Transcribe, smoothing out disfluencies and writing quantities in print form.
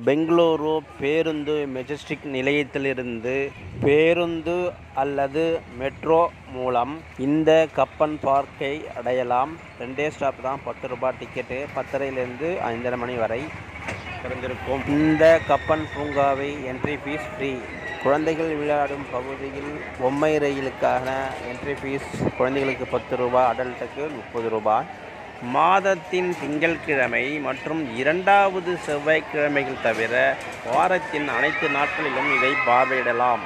பெங்களூரு பேருந்து மெஜஸ்டிக் நிலையத்திலிருந்து பேருந்து அல்லது மெட்ரோ மூலம் இந்த கப்பன் பார்க்கை அடையலாம். 2 ஸ்டாப் தான். 10 ரூபாய் டிக்கெட்டு. 10:30லேருந்து 5:30 மணி வரை திறந்திருக்கும். இந்த கப்பன் பூங்காவை என்ட்ரி ஃபீஸ் ஃப்ரீ. குழந்தைகள் விளையாடும் பகுதியில் பொம்மை ரயிலுக்கான என்ட்ரி ஃபீஸ் குழந்தைகளுக்கு 10 ரூபாய், அடல்ட்டுக்கு 30 ரூபாய். மாதத்தின் திங்கட்கிழமை மற்றும் 2வது செவ்வாய்க்கிழமைகள் தவிர வாரத்தின் அனைத்து நாட்களிலும் இதை பார்வையிடலாம்.